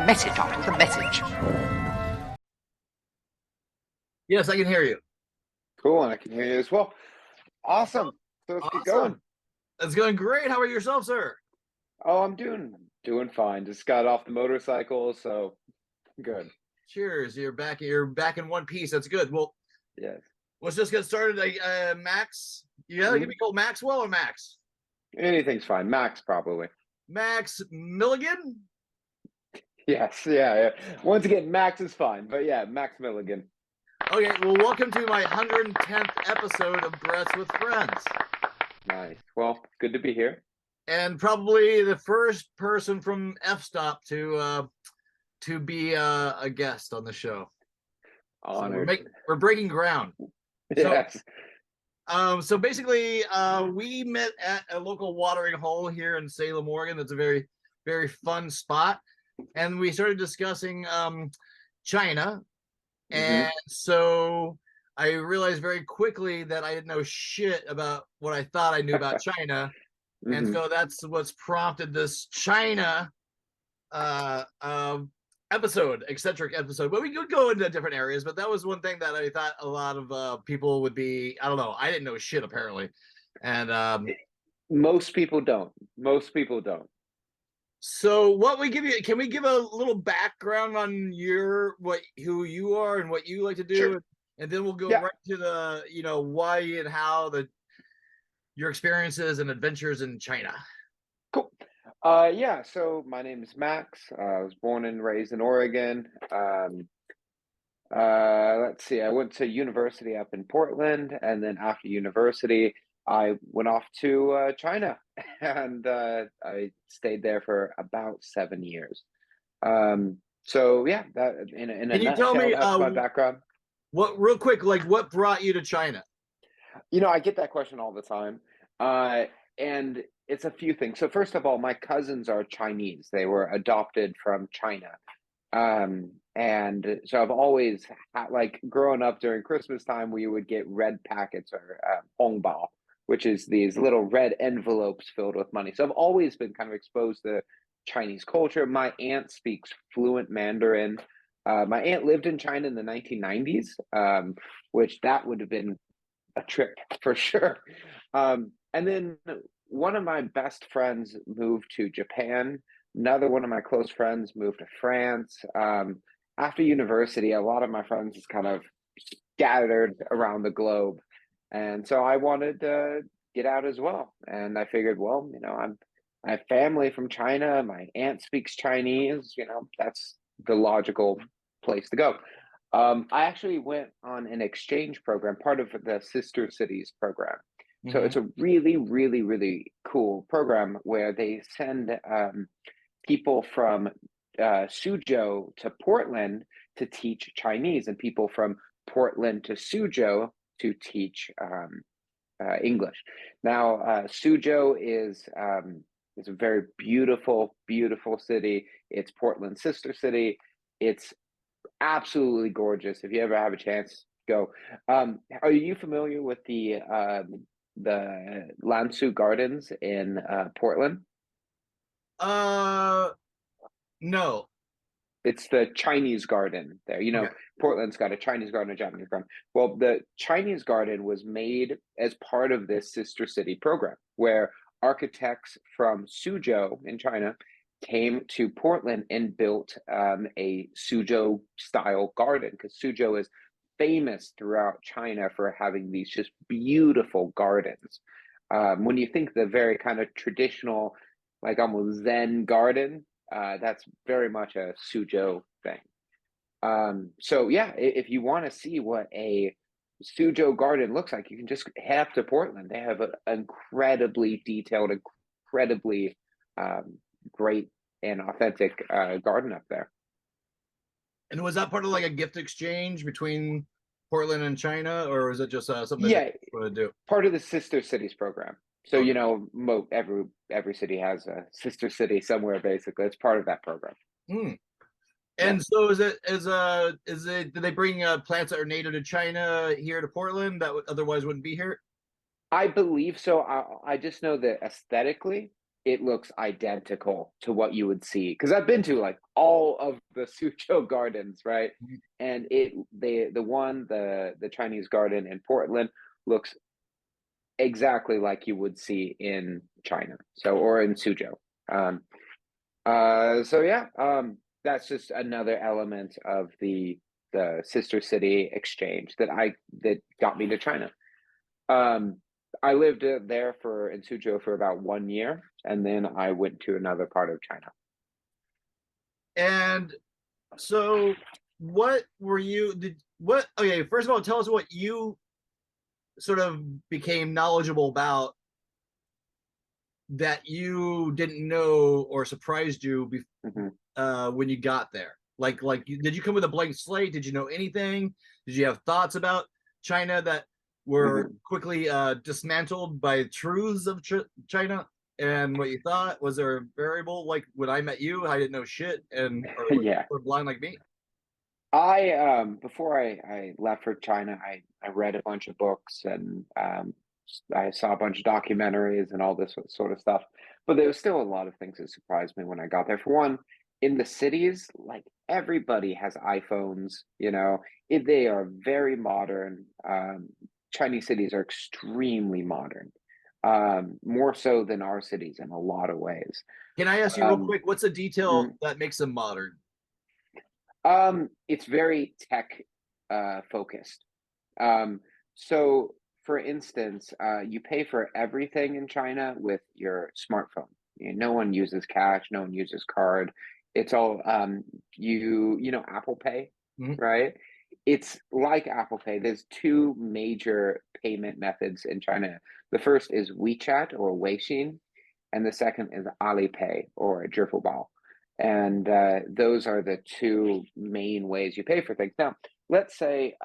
Message after the message. Yes, I can hear you. Cool, and I can hear you as well. Awesome. So let's get going. It's going great. How are you yourself, sir? Oh, I'm doing fine. Just got off the motorcycle, so good. Cheers. You're back in one piece. That's good. Well, Yes. let's just get started. Max. You gotta give me called Maxwell or Max? Anything's fine. Max, probably. Max Milligan? Yes, yeah. Once again, Max is fine, but yeah, Max Milligan. Okay, well, welcome to my 110th episode of Breaths with Friends. Nice. Well, good to be here. And probably the first person from F-Stop to be a guest on the show. Honored. So we're breaking ground. Yes. So basically, we met at a local watering hole here in Salem, Oregon. That's a very, very fun spot. And we started discussing China. And so I realized very quickly that I didn't know shit about what I thought I knew about China. And so that's what's prompted this China eccentric episode. But we could go into different areas, but that was one thing that I thought a lot of people would be, I don't know, I didn't know shit apparently. And most people don't. So what we give you, can we give a little background on who you are and what you like to do? Sure. And then we'll go right to the, why and how your experiences and adventures in China. Cool. Yeah, so my name is Max. I was born and raised in Oregon. Let's see, I went to university up in Portland, and then after university, I went off to China, and I stayed there for about 7 years. So yeah, that in a Can you nutshell, tell me that's my background. Real quick, like what brought you to China? I get that question all the time, and it's a few things. So first of all, my cousins are Chinese. They were adopted from China. And so I've always had, like, growing up during Christmas time, we would get red packets or hongbao, which is these little red envelopes filled with money. So I've always been kind of exposed to Chinese culture. My aunt speaks fluent Mandarin. My aunt lived in China in the 1990s, which that would have been a trip for sure. And then one of my best friends moved to Japan. Another one of my close friends moved to France. After university, a lot of my friends is kind of scattered around the globe. And so I wanted to get out as well. And I figured, well, I have family from China. My aunt speaks Chinese. That's the logical place to go. I actually went on an exchange program, part of the Sister Cities program. So it's a really, really, really cool program where they send people from Suzhou to Portland to teach Chinese, and people from Portland to Suzhou to teach English. Now, Suzhou is a very beautiful, beautiful city. It's Portland's sister city. It's absolutely gorgeous. If you ever have a chance, go. Are you familiar with the Lansu Gardens in Portland? No. It's the Chinese garden there. Okay. Portland's got a Chinese garden, a Japanese garden. Well, the Chinese garden was made as part of this Sister City program, where architects from Suzhou in China came to Portland and built a Suzhou style garden, because Suzhou is famous throughout China for having these just beautiful gardens. When you think the very kind of traditional, like almost Zen garden, that's very much a Suzhou thing. So yeah, if you want to see what a Suzhou garden looks like, you can just head up to Portland. They have an incredibly detailed, incredibly great and authentic garden up there. And was that part of like a gift exchange between Portland and China, or is it just something that you want to do? Part of the Sister Cities program. So every city has a sister city somewhere. Basically, it's part of that program. And so do they bring plants that are native to China here to Portland that otherwise wouldn't be here? I believe so. I just know that aesthetically, it looks identical to what you would see because I've been to like all of the Suzhou gardens, right? Mhm. And the Chinese garden in Portland looks exactly like you would see in China, so or in Suzhou. Um, so yeah, that's just another element of the sister city exchange that got me to China. Um, I lived there in Suzhou for about 1 year, and then I went to another part of China. And so, what were you? Did what? Okay, first of all, tell us what you sort of became knowledgeable about that you didn't know or surprised you Mhm. when you got there. Did you come with a blank slate? Did you know anything? Did you have thoughts about China that were Mhm. quickly dismantled by truths of China and what you thought? Was there a variable like when I met you, I didn't know shit, and or Yeah. were blind like me? Before I left for China, I read a bunch of books and I saw a bunch of documentaries and all this sort of stuff. But there was still a lot of things that surprised me when I got there. For one, in the cities, like everybody has iPhones, they are very modern. Chinese cities are extremely modern, more so than our cities in a lot of ways. Can I ask you real Um, quick? What's a detail mm, that makes them modern? it's very tech focused. Um, so, for instance, you pay for everything in China with your smartphone. No one uses cash, no one uses card. It's all Apple Pay, Mhm. right? It's like Apple Pay. There's two major payment methods in China. The first is WeChat or Weixin, and the second is Alipay or Zhifubao. And those are the two main ways you pay for things. Now, let's say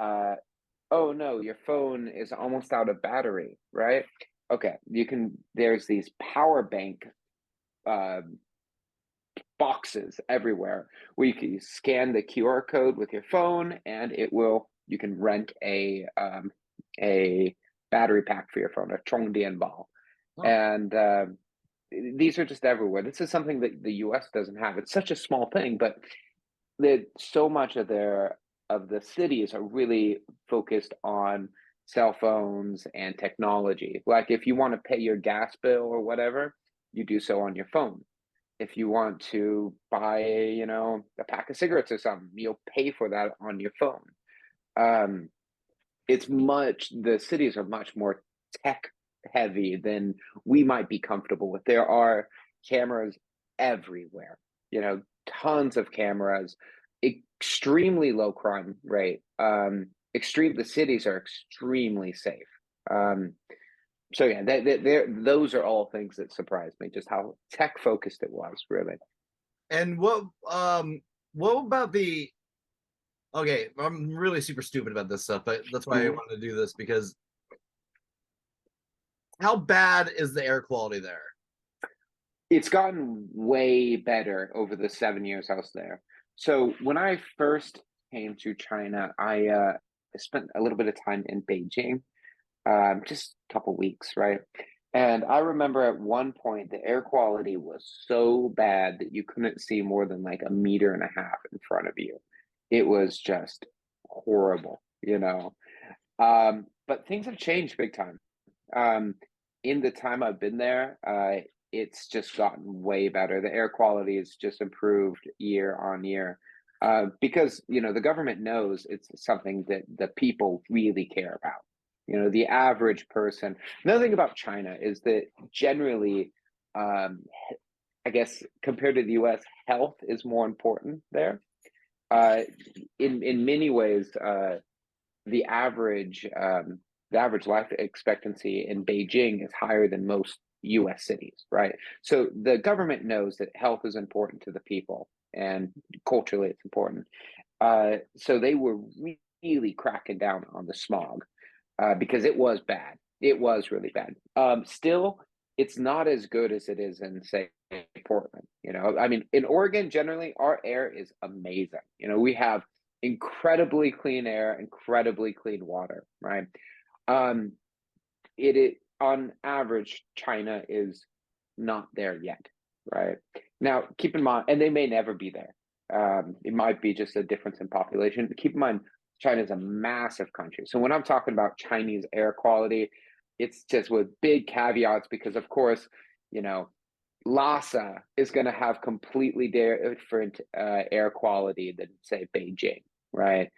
oh no, your phone is almost out of battery, right? Okay, there's these power bank uh, boxes everywhere where you can scan the QR code with your phone and you can rent a battery pack for your phone, a Chongdianbao. Oh. And these are just everywhere. This is something that the US doesn't have. It's such a small thing, but so much of the cities are really focused on cell phones and technology. Like if you want to pay your gas bill or whatever, you do so on your phone. If you want to buy, a pack of cigarettes or something, you'll pay for that on your phone. Um, the cities are much more tech heavy than we might be comfortable with. There are cameras everywhere, tons of cameras, extremely low crime rate. The cities are extremely safe. Um, so yeah, those are all things that surprised me, just how tech focused it was, really. And what about the okay, I'm really super stupid about this stuff, but that's why I Mhm. wanted to do this because how bad is the air quality there? It's gotten way better over the 7 years I was there. So when I first came to China, I spent a little bit of time in Beijing, just a couple weeks, right? And I remember at one point the air quality was so bad that you couldn't see more than like a meter and a half in front of you. It was just horrible. But things have changed big time. Um, in the time I've been there, it's just gotten way better. The air quality has just improved year on year. Because the government knows it's something that the people really care about. The average person. Another thing about China is that generally, um, I guess compared to the U.S., health is more important there. Uh, in many ways, the average um, the average life expectancy in Beijing is higher than most U.S. cities, right? So the government knows that health is important to the people, and culturally it's important. So they were really cracking down on the smog because it was bad. It was really bad. Still, it's not as good as it is in, say, Portland. I mean, in Oregon, generally, our air is amazing. We have incredibly clean air, incredibly clean water, right? Um, it on average, China is not there yet, right? Now, keep in mind, and they may never be there. It might be just a difference in population. Keep in mind, China is a massive country. So when I'm talking about Chinese air quality, it's just with big caveats because, of course, you know, Lhasa is going to have completely different air quality than, say, Beijing, right?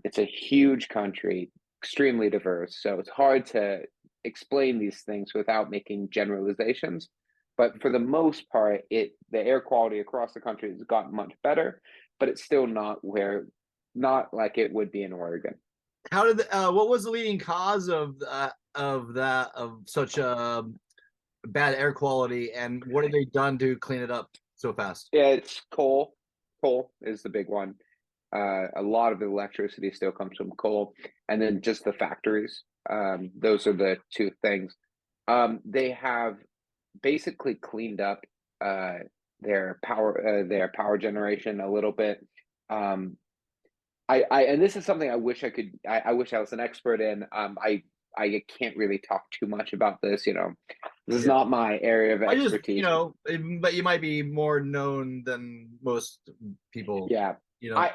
It's a huge country, extremely diverse. So it's hard to explain these things without making generalizations. But for the most part, the air quality across the country has gotten much better, but it's still not like it would be in Oregon. How did what was the leading cause of such bad air quality, and what have they done to clean it up so fast? Yeah, it's coal. Coal is the big one. A lot of the electricity still comes from coal, and then just the factories. Those are the two things. They have basically cleaned up their power generation a little bit. And this is something I wish I could. I wish I was an expert in. I can't really talk too much about this. This is Yeah. not my area of I just, expertise. but you might be more known than most people. Yeah.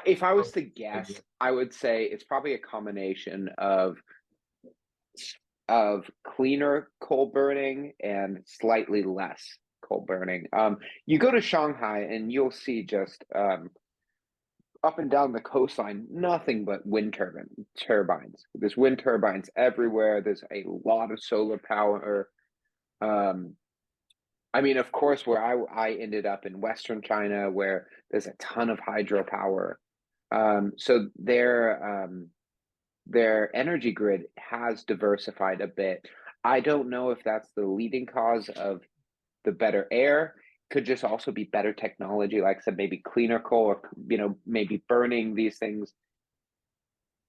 If I was to guess, I would say it's probably a combination of cleaner coal burning and slightly less coal burning. You go to Shanghai and you'll see just up and down the coastline, nothing but wind turbines. There's wind turbines everywhere. There's a lot of solar power. I mean, of course, where I ended up in Western China, where there's a ton of hydropower. So their energy grid has diversified a bit. I don't know if that's the leading cause of the better air. Could just also be better technology, like I said, maybe cleaner coal, or maybe burning these things.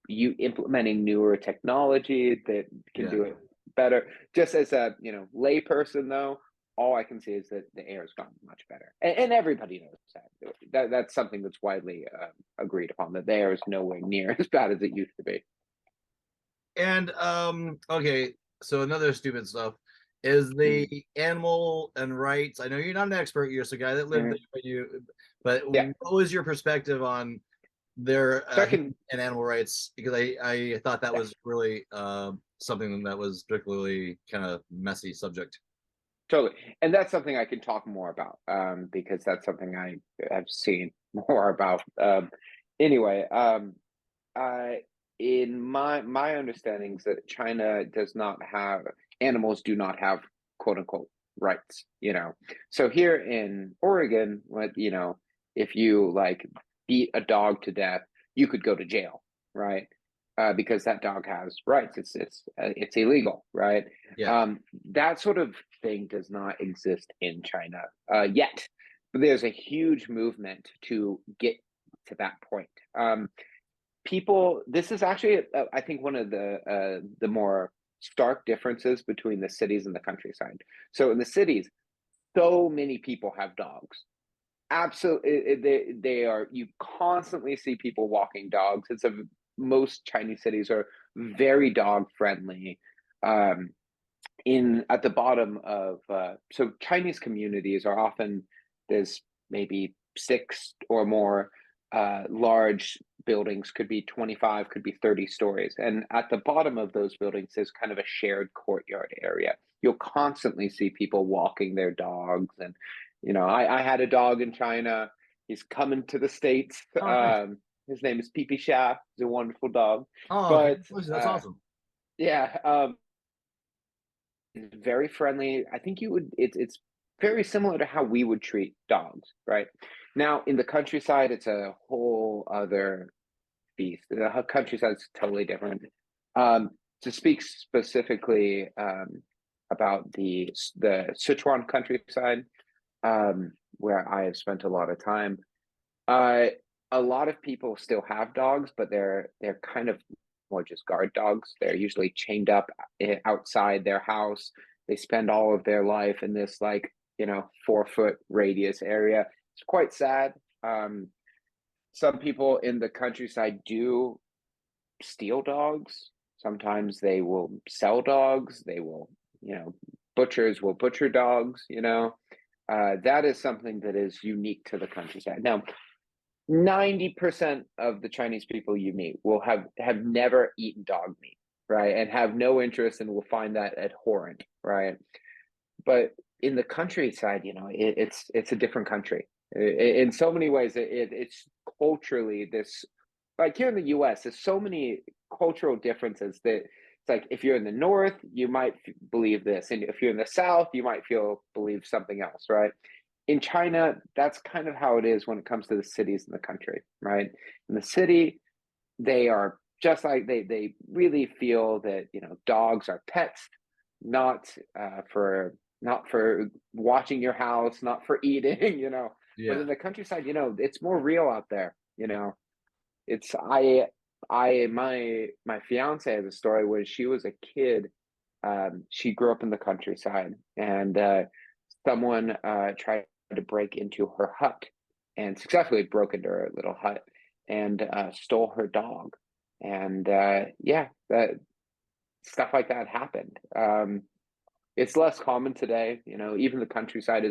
You implementing newer technology that can do it better. Just as a layperson, though, all I can say is that the air has gotten much better, and everybody knows that's something that's widely agreed upon, that the air is nowhere near as bad as it used to be. And okay, so another stupid stuff is the animal and rights. I know you're not an expert, you're just a guy that lived there, but Yeah. what was your perspective on their Second, and animal rights? Because I thought that was really something that was particularly kind of messy subject. totally, and that's something I can talk more about because that's something I have seen more about. Anyway, in my understandings that China does not have animals do not have quote unquote rights. So here in Oregon, if you like beat a dog to death, you could go to jail, right? Because that dog has rights. It's illegal, right? Yeah. That sort of thing does not exist in China yet. But there's a huge movement to get to that point. This is actually, I think, one of the more stark differences between the cities and the countryside. So in the cities, so many people have dogs. Absolutely, they are. You constantly see people walking dogs. Most Chinese cities are very dog friendly. In at the bottom of so Chinese communities are often, there's maybe 6 or more large buildings, could be 25, could be 30 stories, and at the bottom of those buildings is kind of a shared courtyard area. You'll constantly see people walking their dogs, and I had a dog in China. He's coming to the States. Oh, nice. His name is Pee Sha. He's a wonderful dog. Oh, okay. But That's awesome. yeah, very friendly. I think it's very similar to how we would treat dogs, right? Now in the countryside, it's a whole other beast. The countryside is totally different. To speak specifically about the Sichuan countryside, where I have spent a lot of time, uh, a lot of people still have dogs, but they're kind of more just guard dogs. They're usually chained up outside their house. They spend all of their life in this 4-foot radius area. It's quite sad. Some people in the countryside do steal dogs. Sometimes they will sell dogs. They will butchers will butcher dogs. That is something that is unique to the countryside. Now, 90% of the Chinese people you meet will have never eaten dog meat, right? And have no interest and will find that abhorrent, right? But in the countryside, it's a different country. In so many ways. It's culturally this, like here in the US, there's so many cultural differences that it's like if you're in the north, you might believe this, and if you're in the south, you might believe something else, right? In China, that's kind of how it is when it comes to the cities in the country, right? In the city, they are just like they really feel that dogs are pets, not for watching your house, not for eating, Yeah. But in the countryside, it's more real out there, It's my fiance has a story when she was a kid. She grew up in the countryside, and someone tried to break into her hut and successfully broke into her little hut and stole her dog. And that stuff like that happened. It's less common today. Even the countryside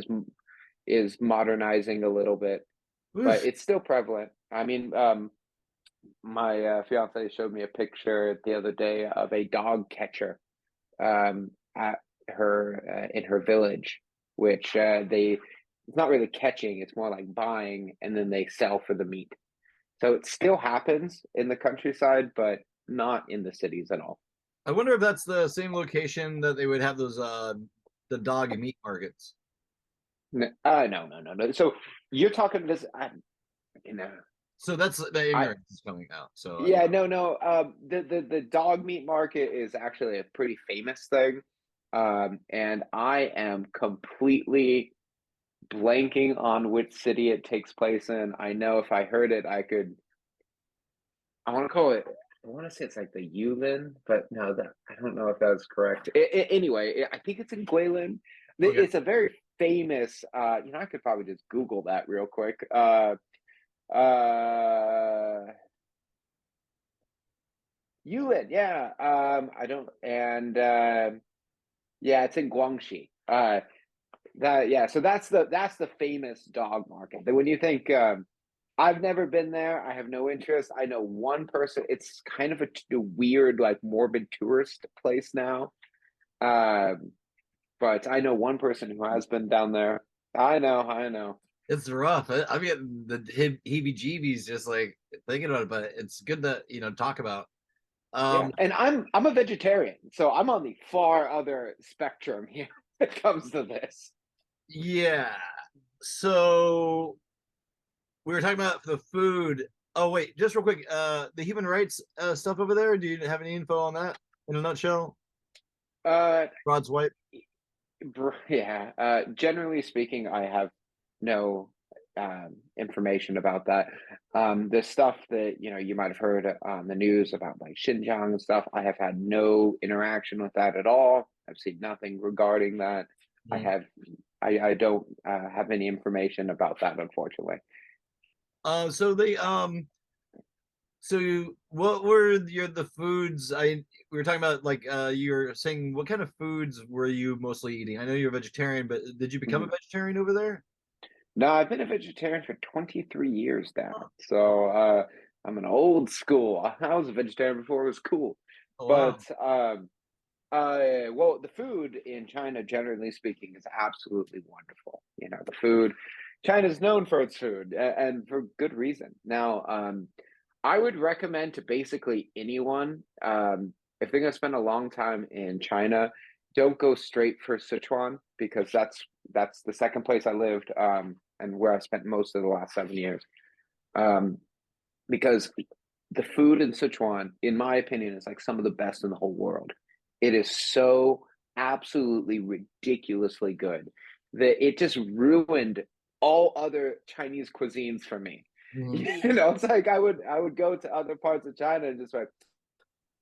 is modernizing a little bit, but Oof. it's still prevalent. I mean, my fiance showed me a picture the other day of a dog catcher at her in her village, which it's not really catching; it's more like buying, and then they sell for the meat. So it still happens in the countryside, but not in the cities at all. I wonder if that's the same location that they would have those the dog meat markets. No. So you're talking this, you know, So that's the I ignorance is coming out. So yeah, no. The dog meat market is actually a pretty famous thing, and I am completely blanking on which city it takes place in. I know if I heard it, I could. I want to call it. I want to say it's like the Yulin, but no, that I don't know if that's correct. Anyway, I think it's in Guilin. okay. It's a very famous. I could probably just Google that real quick. Yulin, yeah. I don't, and yeah, it's in Guangxi. So that's the famous dog market. That when you think, I've never been there. I have no interest. I know one person. It's kind of a weird, like morbid tourist place now. Um, but I know one person who has been down there. I know. It's rough. I'm getting the heebie-jeebies just like thinking about it, but it's good to talk about. Yeah, and I'm a vegetarian, so I'm on the far other spectrum here when it comes to this. Yeah. So we were talking about the food. Oh wait, just real quick, the human rights stuff over there. Do you have any info on that in a nutshell? Uh, Broad swipe. yeah. Generally speaking, I have no information about that. The stuff that you might have heard on the news about like Xinjiang and stuff, I have had no interaction with that at all. I've seen nothing regarding that. Mm. I don't have any information about that, unfortunately. So they so what were the foods? We were talking about like you were saying what kind of foods were you mostly eating? I know you're a vegetarian, but did you become a Mhm. vegetarian over there? No, I've been a vegetarian for 23 years Oh, now. So I'm an old school. I was a vegetarian before it was cool. wow. But well, the food in China, generally speaking, is absolutely wonderful. The food, China's known for its food, and for good reason. Now, I would recommend to basically anyone, if they're going to spend a long time in China, don't go straight for Sichuan because that's the second place I lived, and where I spent most of the last 7 years. Um, because the food in Sichuan, in my opinion, is like some of the best in the whole world. It is so absolutely ridiculously good that it just ruined all other Chinese cuisines for me. Mhm. It's like I would go to other parts of China and just like,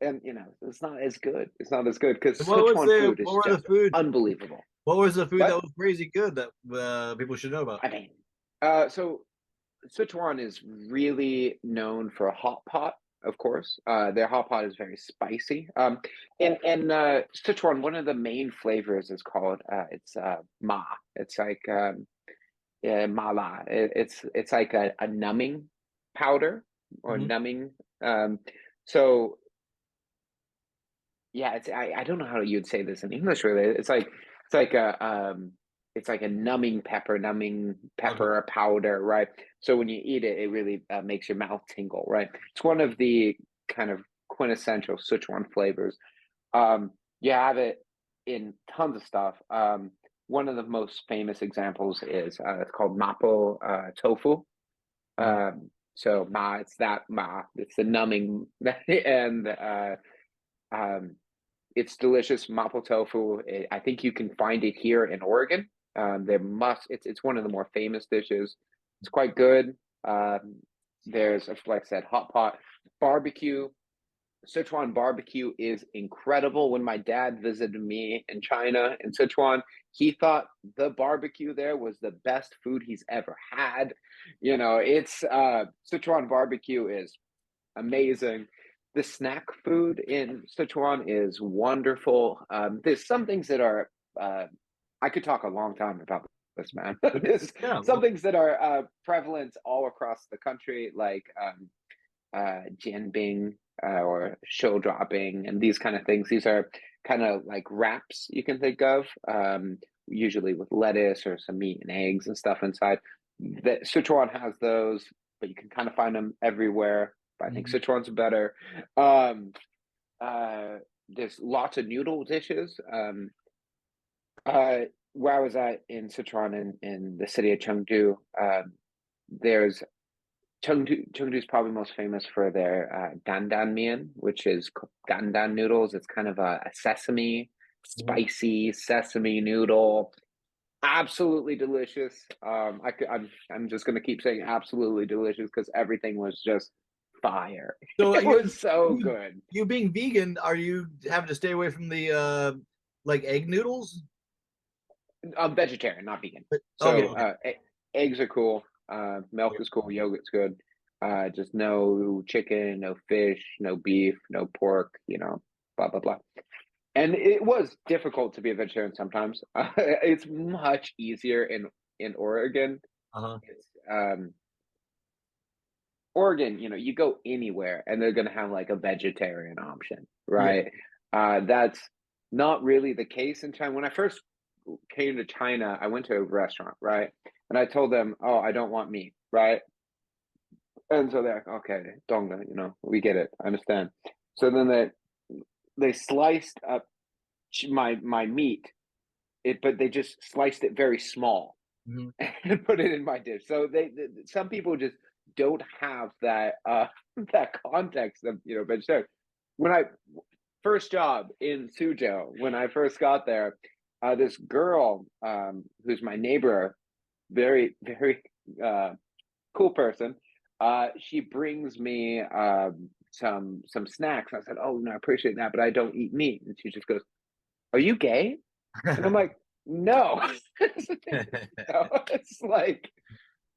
and it's not as good. It's not as good because And what was Sichuan food what is were the just food? unbelievable. What was the food that But was crazy good that people should know about? I mean, so Sichuan is really known for a hot pot. of course. Their hot pot is very spicy. In Sichuan, one of the main flavors is called it's ma. It's like mala. It's like a numbing powder or Mhm. numbing. So yeah, I don't know how you'd say this in English really. It's like a numbing Okay. pepper powder, right? So when you eat it, it really makes your mouth tingle, right? It's one of the kind of quintessential Sichuan flavors. You have it in tons of stuff. One of the most famous examples is it's called mapo tofu. Mhm. So it's the numbing, and um, it's delicious mapo tofu. I think you can find it here in Oregon. It's one of the more famous dishes. It's quite good. There's, like I said, hot pot barbecue. Sichuan barbecue is incredible. When my dad visited me in China, in Sichuan, he thought the barbecue there was the best food he's ever had. It's Sichuan barbecue is amazing. The snack food in Sichuan is wonderful. There's some things that are, I could talk a long time about this, man. There's Yeah. some things that are prevalent all across the country, like jianbing or show dropping and these kind of things. These are kind of like wraps you can think of, usually with lettuce or some meat and eggs and stuff inside. The Sichuan has those, but you can kind of find them everywhere. But I think Mhm. Sichuan's better. Um, there's lots of noodle dishes. Uh, where I was at in Sichuan, in the city of Chengdu, there's Chengdu is probably most famous for their dandan mian, which is dandan noodles. It's kind of a sesame, Mhm. spicy sesame noodle. Absolutely delicious. I'm just gonna keep saying absolutely delicious because everything was just fire. So It was so good. you being vegan, are you having to stay away from the like egg noodles? I'm vegetarian, not vegan. Okay, So okay. eggs are cool. Milk Okay. is cool. Yogurt's good. Just no chicken, no fish, no beef, no pork. Blah blah blah. And it was difficult to be a vegetarian sometimes. It's much easier in Oregon. Uh-huh. It's Oregon, you go anywhere and they're gonna have like a vegetarian option, Yeah. right? That's not really the case in China. When I first came to China, I went to a restaurant, right? And I told them, "Oh, I don't want meat," right? And so they're like, "Okay, donga, we get it, I understand." So then they sliced up my meat, but they just sliced it very small Mhm. and put it in my dish. So some people just don't have that that context of vegetarian. When I first job in Suzhou, when I first got there, this girl who's my neighbor, very very uh, cool person. She brings me some snacks. I said, "Oh, no, I appreciate that, but I don't eat meat." And she just goes, "Are you gay?" And I'm like, "No." It's like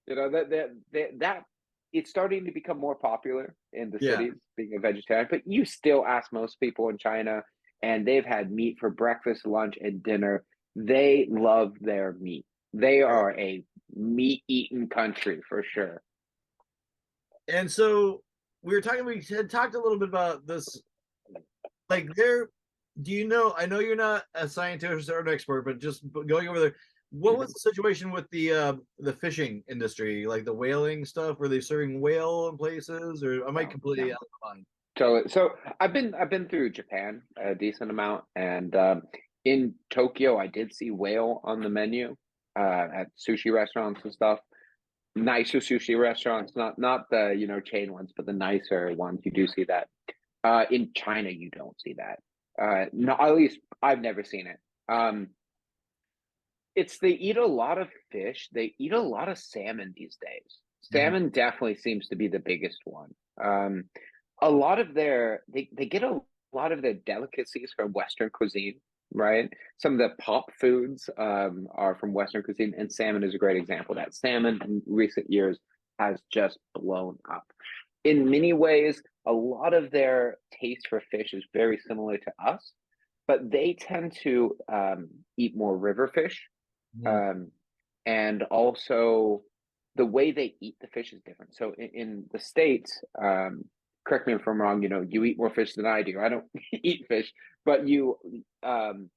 that it's starting to become more popular in the Yeah. cities being a vegetarian, but you still ask most people in China and they've had meat for breakfast, lunch, and dinner. They love their meat. They Right. are a meat eating country for sure. And so we had talked a little bit about this, like there, do you know, I know you're not a scientist or an expert, but just going over there, what was Mhm. the situation with the fishing industry, like the whaling stuff? Were they serving whale in places, or am I No, completely no. out of line? So I've been through Japan a decent amount, and in Tokyo I did see whale on the menu at sushi restaurants and stuff. Nicer sushi restaurants, not the chain ones, but the nicer ones. You do see that. In China, you don't see that. No, at least I've never seen it. It's They eat a lot of fish. They eat a lot of salmon these days. Mhm. Salmon definitely seems to be the biggest one. A lot of they get a lot of their delicacies from Western cuisine, right? Some of the pop foods are from Western cuisine, and salmon is a great example of that. Salmon in recent years has just blown up. In many ways, a lot of their taste for fish is very similar to us, but they tend to eat more river fish. Mhm. Um, and also the way they eat the fish is different. So in the States, correct me if I'm wrong, you eat more fish than I do. I don't eat fish, but um,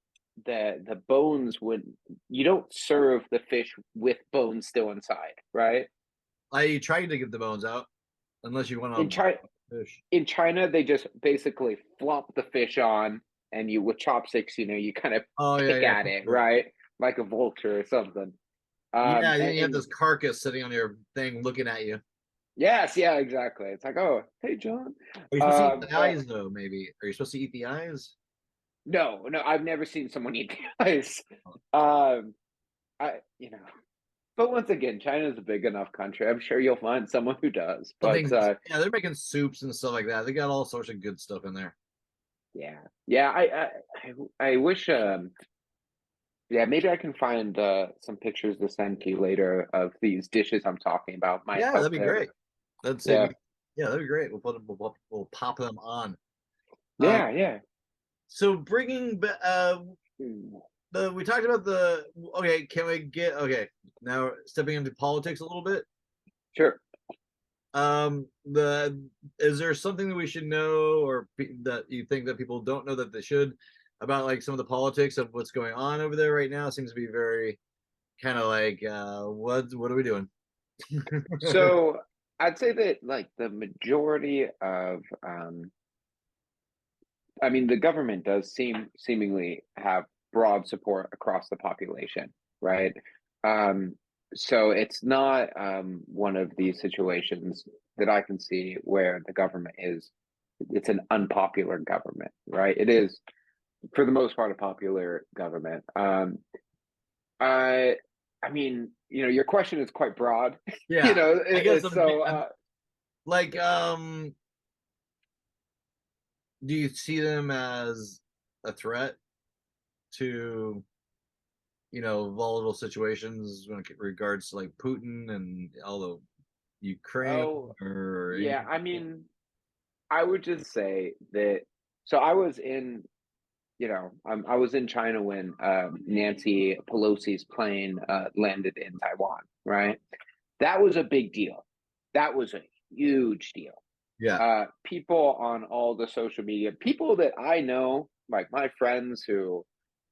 the bones would you don't serve the fish with bones still inside, right? I tried to get the bones out, unless you want In to China, fish. in China, they just basically flop the fish on, and you with chopsticks, you kind of Oh yeah, pick yeah, at it, right? Like a vulture or something. yeah. Then And, you have and this carcass sitting on your thing, looking at you. yes, yeah, exactly. It's like, oh, hey, John. Are you supposed to eat the But eyes though? Maybe are you supposed to eat the eyes? no, no, I've never seen someone eat the ice. Um, but once again, China's a big enough country. I'm sure you'll find someone who does. Some But things, yeah, they're making soups and stuff like that. They got all sorts of good stuff in there. yeah, yeah, I wish, yeah, maybe I can find some pictures to send to you later of these dishes I'm talking about. Might Yeah, help that'd be to, great. That'd save yeah, you. Yeah, that'd be great. We'll pop them on. Um, yeah, yeah. so bringing Hmm. we talked about the okay. Can we get okay now stepping into politics a little bit? Sure. The is there something that we should know or that you think that people don't know that they should about like some of the politics of what's going on over there right now? It seems to be very kind of like what are we doing? So I'd say that like the majority of I mean, the government does seemingly have broad support across the population, right? Um, so it's not one of these situations that I can see where the government it's an unpopular government, right? It is for the most part a popular government. I I mean, your question is quite broad. Yeah, I guess It's so like do you see them as a threat to volatile situations when it regards to like Putin and all the Ukraine oh or yeah, anything? I mean, I would just say that. So I was in China when Nancy Pelosi's plane landed in Taiwan, right? That was a big deal. That was a huge deal. Yeah. People on all the social media, people that I know, like my friends who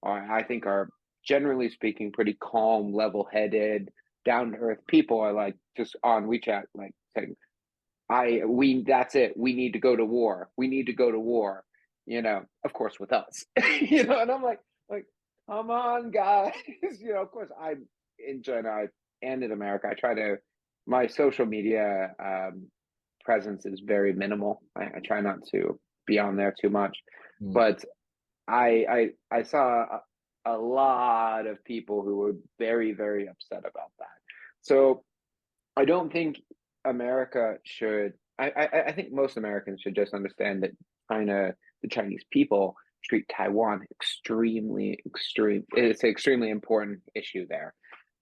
I think are generally speaking pretty calm, level headed, down to earth people, are like just on WeChat, like saying, that's it. We need to go to war. We need to go to war. Of course with us. And I'm like, come on, guys. Of course I'm in China and in America. I try to my social media presence is very minimal. I try not to be on there too much. Mm. But I saw a lot of people who were very, very upset about that. So I don't think America should. I think most Americans should just understand that China, the Chinese people, treat Taiwan extreme. It's an extremely important issue there.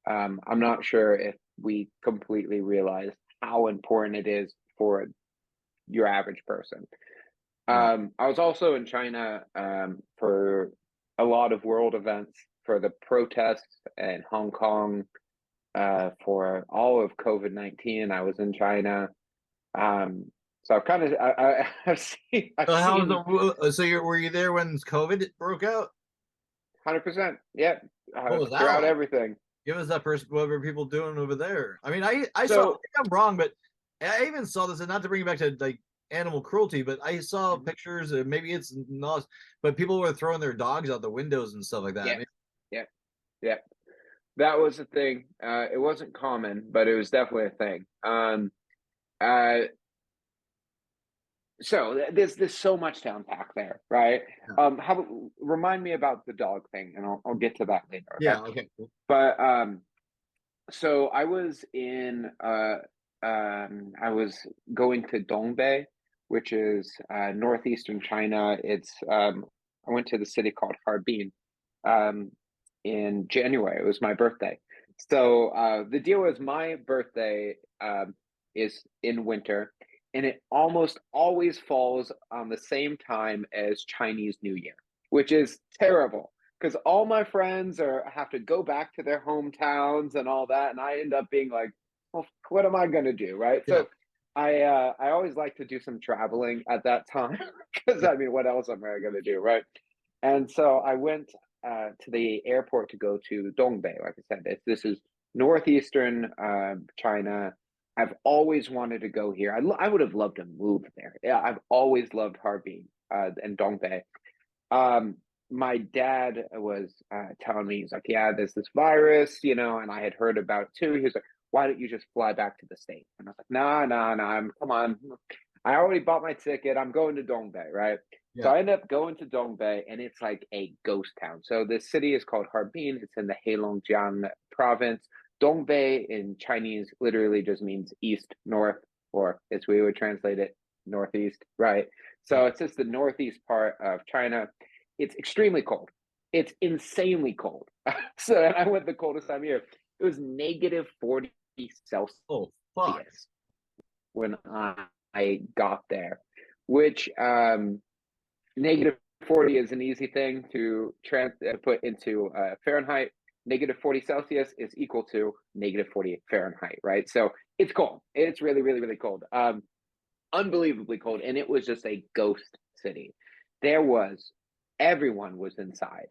I'm not sure if we completely realize how important it is for your average person. Right. I was also in China for a lot of world events for the protests in Hong Kong for all of COVID-19. I was in China. So I've kind of I've So how was seen the so were you there when COVID broke out? 100%. Yeah, What was that throughout like? everything. Give us that person. What were people doing over there? I mean, I saw. I So think I'm wrong, but I even saw this, and not to bring it back to like animal cruelty, but I saw pictures. Maybe it's not, but people were throwing their dogs out the windows and stuff like that. I yeah, mean, yeah, yeah. That was a thing. It wasn't common, but it was definitely a thing. Uh, so there's so much to unpack there, right? yeah. Remind me about the dog thing, and I'll get to that later. Okay. Yeah. Okay. Cool. But so I was going to Dongbei, which is northeastern China. I went to the city called Harbin um, in January. It was my birthday. So the deal is my birthday is in winter, and it almost always falls on the same time as Chinese New Year, which is terrible because all my friends have to go back to their hometowns and all that, and I end up being like, well, what am I gonna do, right? Yeah. So I always like to do some traveling at that time because I mean, what else am I gonna do, right? And so I went to the airport to go to Dongbei. Like I said, this is northeastern China. I've always wanted to go here. I would have loved to move there. Yeah, I've always loved Harbin and Dongbei. Um, my dad was telling me, he's like, yeah, there's this virus, you know, and I had heard about it too. He was like, why don't you just fly back to the States? And I was like, nah, nah, nah, come on. I already bought my ticket. I'm going to Dongbei, right? So Yeah. I end up going to Dongbei, and it's like a ghost town. So this city is called Harbin. It's in the Heilongjiang province. Dongbei in Chinese literally just means east, north, or as we would translate it, northeast, right? So it's just the northeast part of China. It's extremely cold. It's insanely cold. So and I went the coldest time of year. It was negative 40 Celsius Oh, fuck. when I got there, which negative 40 is an easy thing to put into Fahrenheit. Negative 40 Celsius is equal to negative 40 Fahrenheit, right? So it's cold. It's really, really, really cold. Unbelievably cold. And it was just a ghost city. Everyone was inside.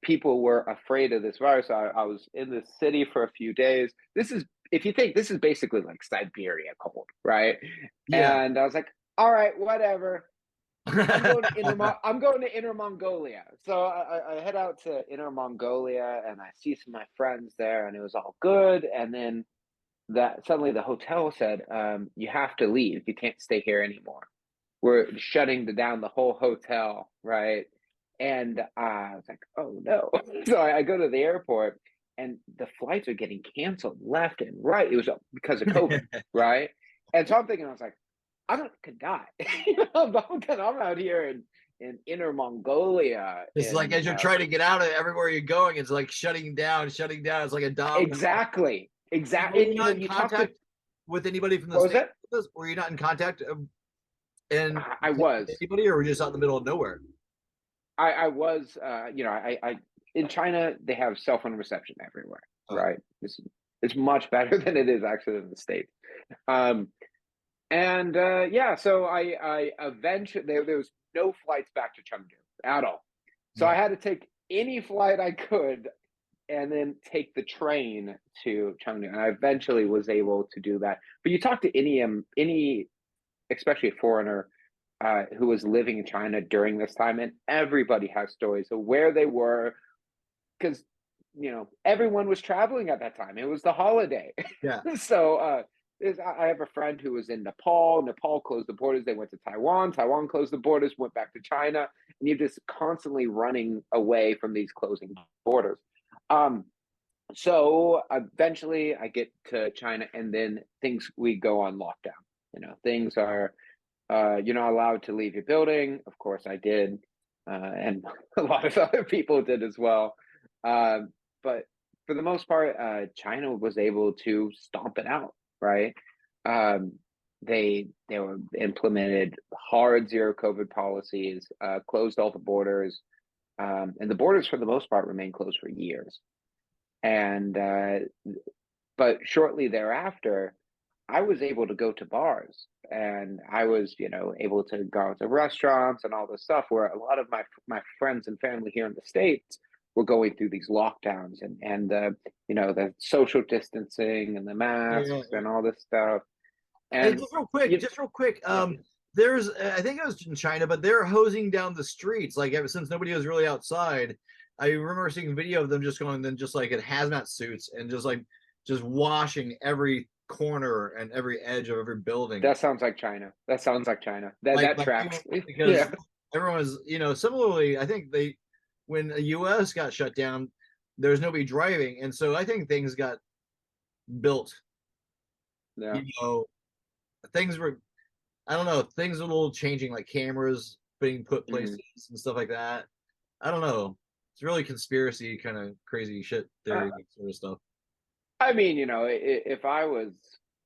People were afraid of this virus. I was in this city for a few days. If you think this is basically like Siberia cold, right? Yeah. And I was like, all right, whatever. I'm going to Inner Mongolia. So I head out to Inner Mongolia and I see some of my friends there, and it was all good. And then that suddenly the hotel said, you have to leave. You can't stay here anymore. We're shutting down the whole hotel, right? And I was like, oh no. So I go to the airport and the flights are getting canceled left and right. It was because of COVID, right? And so I'm thinking, I was like, could die. Because I'm out here in Inner Mongolia. It's like as you're trying to get out of everywhere you're going, it's like shutting down, shutting down. It's like a domino. Exactly. Were Exactly. you not in contact with anybody from the What was States? it? Were you not in contact and I was. anybody, or were you just out in the middle of nowhere? I was, I in China they have cell phone reception everywhere, Oh. right? It's much better than it is actually in the States. Um, and yeah, so I eventually there was no flights back to Chengdu at all, so I had to take any flight I could, and then take the train to Chengdu, and I eventually was able to do that. But you talk to any, especially a foreigner who was living in China during this time, and everybody has stories of where they were because everyone was traveling at that time. It was the holiday. Yeah. So I have a friend who was in Nepal. Nepal closed the borders. They went to Taiwan. Taiwan closed the borders, went back to China, and you're just constantly running away from these closing borders. So eventually I get to China, and then we go on lockdown. Things are you're not allowed to leave your building. Of course, I did, and a lot of other people did as well. But for the most part, China was able to stomp it out, right? They were implemented hard zero COVID policies, closed all the borders, and the borders for the most part remained closed for years. And but shortly thereafter, I was able to go to bars, and I was, able to go to restaurants and all this stuff where a lot of my friends and family here in the States were going through these lockdowns and the social distancing and the masks and all this stuff. And just real quick, there's I think it was in China, but they're hosing down the streets like ever since nobody was really outside. I remember seeing a video of them just going then just like in hazmat suits and just washing every corner and every edge of every building. That sounds like China. That tracks. Because everyone was, similarly, I think when the US got shut down, there was nobody driving. And so I think things got built. Yeah. Things were, I don't know, things are a little changing, like cameras being put places and stuff like that. I don't know. It's really conspiracy kind of crazy shit theory sort of stuff. I mean, if I was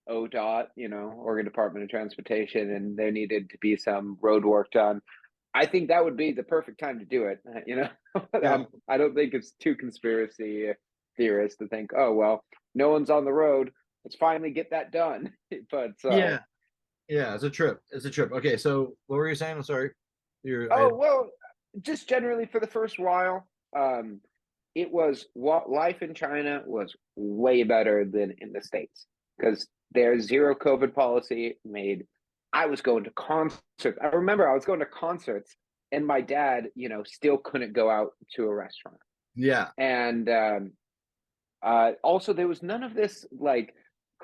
ODOT, Oregon Department of Transportation, and there needed to be some road work done, I think that would be the perfect time to do it. Yeah. I don't think it's too conspiracy theorist to think, oh well, no one's on the road, let's finally get that done. But Yeah. Yeah. It's a trip. It's a trip. Okay. So what were you saying? I'm sorry. oh well, just generally for the first while, it was what life in China was way better than in the States because their zero COVID policy made. I was going to concerts. I remember I was going to concerts, and my dad, still couldn't go out to a restaurant. Yeah. And also, there was none of this like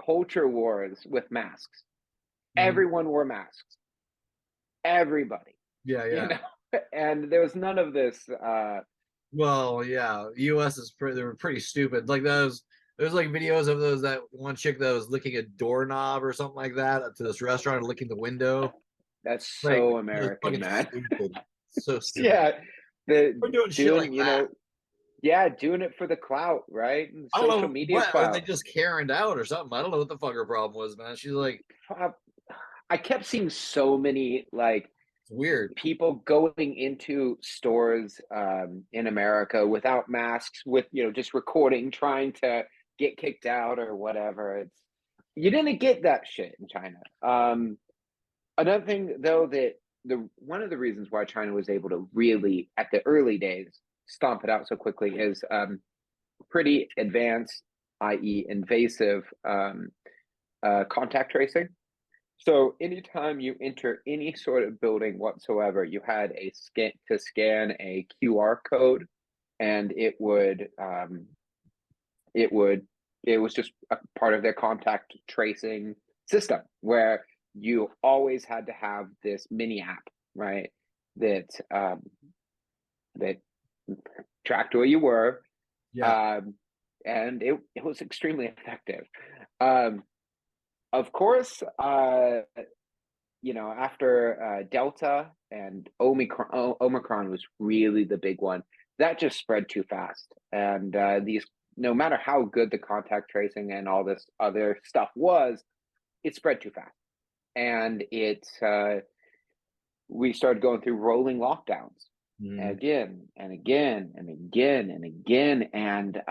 culture wars with masks. Mhm. Everyone wore masks. Everybody, Yeah. you Yeah. know, and there was none of this. Well, yeah. U.S. they were pretty stupid. Like those. There's like videos of those that one chick that was licking a doorknob or something like that to this restaurant and licking the window. That's Like so it was American, fucking man. stupid. So stupid. Yeah, the We're doing shit like doing, that. yeah, doing it for the clout, right? And I don't social know media what are they clout. just Karened out or something. I don't know what the fuck her problem was, man. She's like, Uh, I kept seeing so many like it's weird. people going into stores in America without masks, with just recording, trying to get kicked out or whatever. You didn't get that shit in China. Another thing though, that the one of the reasons why China was able to really at the early days stomp it out so quickly is pretty advanced, i.e., invasive contact tracing. So anytime you enter any sort of building whatsoever, you had a scan a QR code, and it would it was just a part of their contact tracing system where you always had to have this mini app, right? That that tracked where you were, Yeah. um, and it was extremely effective. Um, of course, after Delta and Omicron was really the big one. That just spread too fast, and no matter how good the contact tracing and all this other stuff was, it spread too fast, and we started going through rolling lockdowns Mhm. again and again and again and again, and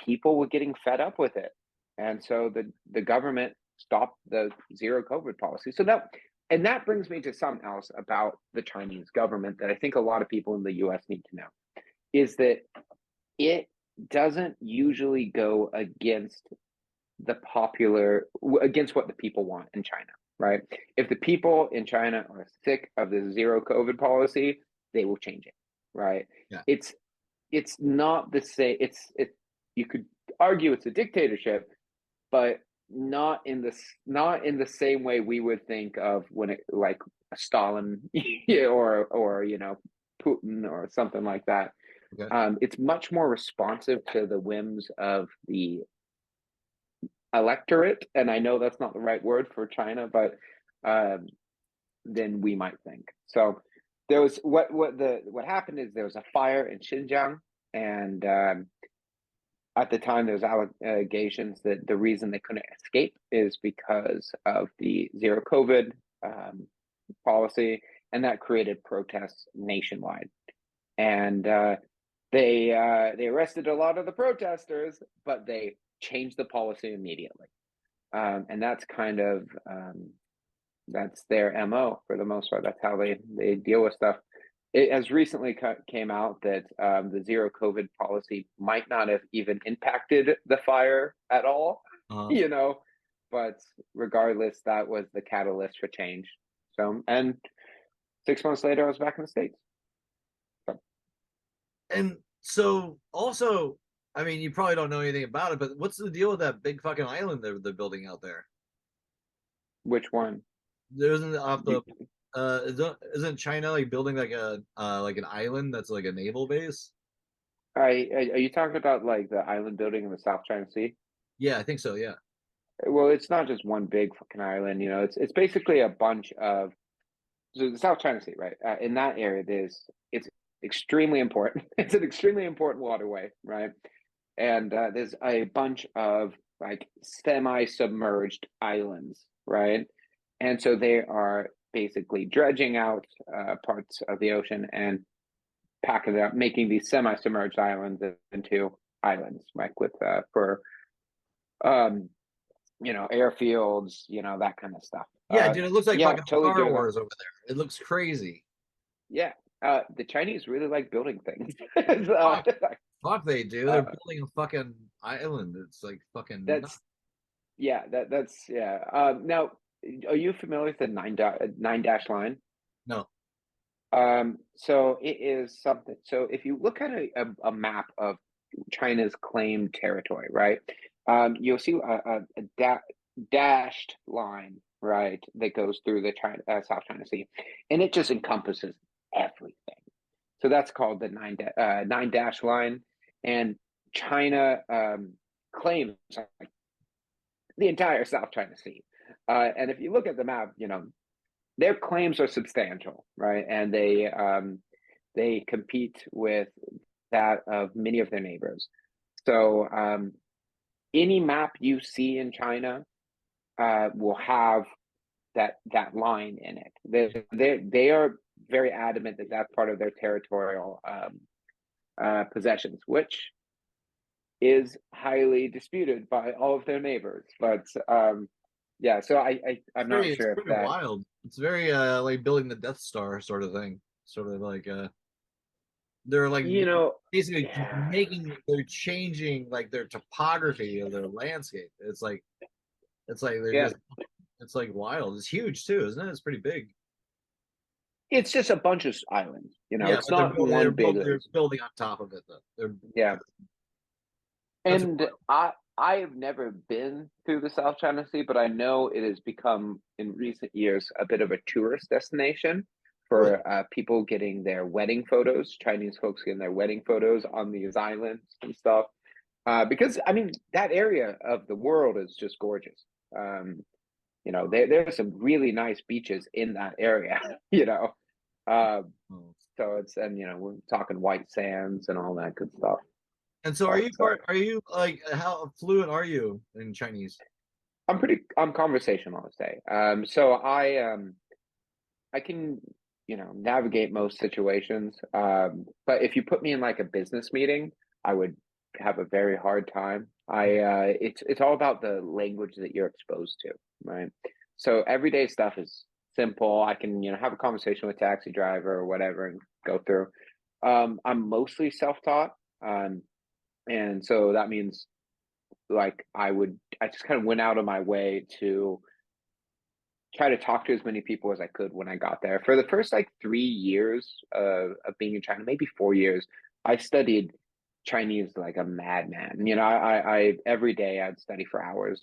people were getting fed up with it, and so the government stopped the zero COVID policy. And that brings me to something else about the Chinese government that I think a lot of people in the U.S. need to know, is that it doesn't usually go against against what the people want in China, right? If the people in China are sick of the zero COVID policy, they will change it, right? Yeah. It's not the same. You could argue it's a dictatorship, but not in the same way we would think of when it like a Stalin or Putin or something like that. Okay. It's much more responsive to the whims of the electorate, and I know that's not the right word for China, but than we might think. So there was what happened is there was a fire in Xinjiang, and at the time there was allegations that the reason they couldn't escape is because of the zero COVID policy, and that created protests nationwide. And they arrested a lot of the protesters, but they changed the policy immediately. And that's kind of that's their MO for the most part. That's how they deal with stuff. It has recently came out that the zero COVID policy might not have even impacted the fire at all, Uh-huh. you know, but regardless, that was the catalyst for change. So, and 6 months later, I was back in the States. So, And so also, I mean, you probably don't know anything about it, but what's the deal with that big fucking island they're building out there? which one? There isn't off the You, isn't China like building like a like an island that's like a naval base? are you talking about like the island building in the South China Sea? Yeah, I think so. Yeah. Well, it's not just one big fucking island. It's basically a bunch of so the South China Sea, right? In that area, it's extremely important. It's an extremely important waterway, right? and there's a bunch of like semi-submerged islands, right? And so they are basically dredging out parts of the ocean and packing it up, making these semi-submerged islands into islands, like with for um, airfields, that kind of stuff. Yeah, dude, it looks like Yeah, fucking totally Star doing that. Wars over there. It looks crazy. Yeah, the Chinese really like building things. So, Fuck, they do. They're uh, building a fucking island. It's like fucking nuts. that's yeah, that's yeah. Now, are you familiar with the nine dash line? No. So it is something. So if you look at a map of China's claimed territory, right? You'll see a dashed line, right, that goes through the South China Sea, and it just encompasses everything. So that's called the nine dash line, and China claims the entire South China Sea. And if you look at the map, their claims are substantial, right? And they compete with that of many of their neighbors. So any map you see in China will have that line in it. They are very adamant that that's part of their territorial possessions, which is highly disputed by all of their neighbors. But yeah, so I'm not It's sure if pretty that. wild. It's very like building the Death Star sort of thing. Sort of like they're like basically Yeah. they're changing like their topography of their landscape. It's like they're Yeah, just it's like wild. It's huge too, isn't it? It's pretty big. it's just a bunch of islands. Yeah, It's but they're not building they're one big. building they're building on top of it though. Yeah, That's and I have never been through the South China Sea, but I know it has become in recent years a bit of a tourist destination really for people getting their wedding photos. Chinese folks getting their wedding photos on these islands and stuff. Because I mean that area of the world is just gorgeous. There's some really nice beaches in that area. Um, oh. so we're talking white sands and all that good stuff. And so But are you like how fluent are you in Chinese? I'm conversational, I'd say. So I can, navigate most situations. But if you put me in like a business meeting, I would have a very hard time. It's all about the language that you're exposed to, right? So everyday stuff is simple. I can, have a conversation with a taxi driver or whatever and go through. I'm mostly self-taught. And so that means like I just kind of went out of my way to try to talk to as many people as I could when I got there. For the first like 3 years of being in China, maybe 4 years, I studied Chinese like a madman. I every day I'd study for hours,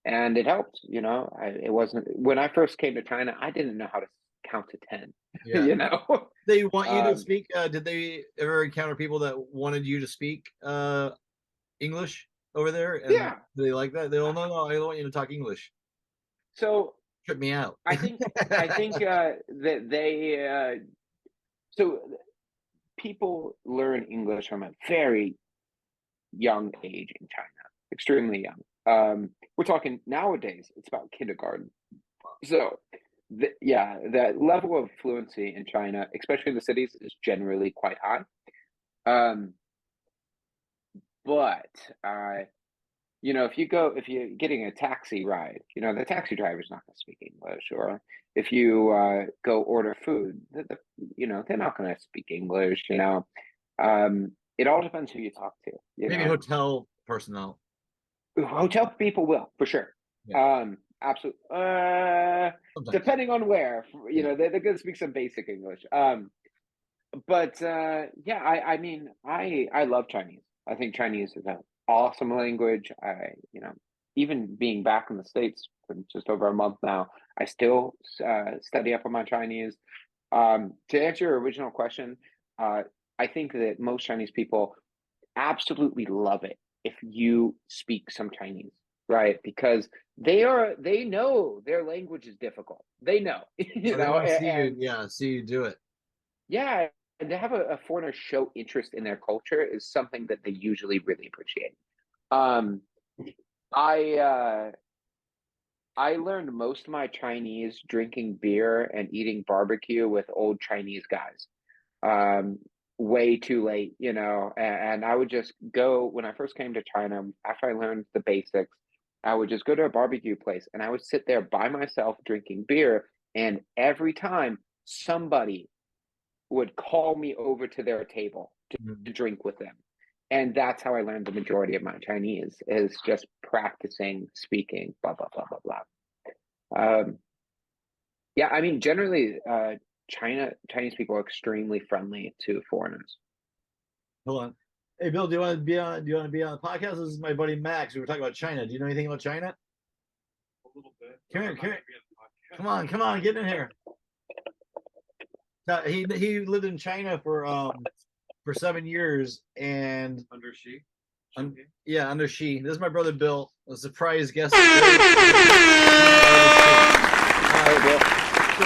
and it helped. It wasn't when I first came to China, I didn't know how to count to 10. Yeah. They want you to Um, speak. Did they ever encounter people that wanted you to speak English over there? And yeah. do they like that? They don't. No, I don't want you to talk English. So Trip me out. I think that they so people learn English from a very young age in China, extremely young. We're talking nowadays, it's about kindergarten. So, yeah, the level of fluency in China, especially in the cities, is generally quite high. Um, but if you're getting a taxi ride, the taxi driver's not going to speak English. Or if you go order food, they're not going to speak English. It all depends who you talk to. Maybe hotel personnel. Hotel people will for sure. Yeah. Absolutely. Sometimes. Depending on where, Yeah. they're going to speak some basic English. But yeah, I mean, I love Chinese. I think Chinese is an awesome language. Even being back in the States for just over a month now, I still study up on my Chinese. To answer your original question, I think that most Chinese people absolutely love it if you speak some Chinese, right? Because they know their language is difficult. They know, So they want to see you. and Yeah, see you do it. yeah, to have a foreigner show interest in their culture is something that they usually really appreciate. Um, I learned most of my Chinese drinking beer and eating barbecue with old Chinese guys. Way too late, and I would just go when I first came to China, after I learned the basics, I would just go to a barbecue place and I would sit there by myself drinking beer. And every time somebody would call me over to their table to drink with them. And that's how I learned the majority of my Chinese is just practicing speaking, blah, blah, blah, blah, blah. Yeah, I mean, generally, Chinese people are extremely friendly to foreigners. Hold on. Hey, Bill, do you want to be on the podcast? This is my buddy Max. We were talking about China. Do you know anything about China? A little bit. Come here. Come on, get in here. He lived in China for 7 years, and Under Xi. yeah, under Xi. This is my brother Bill, a surprise guest. So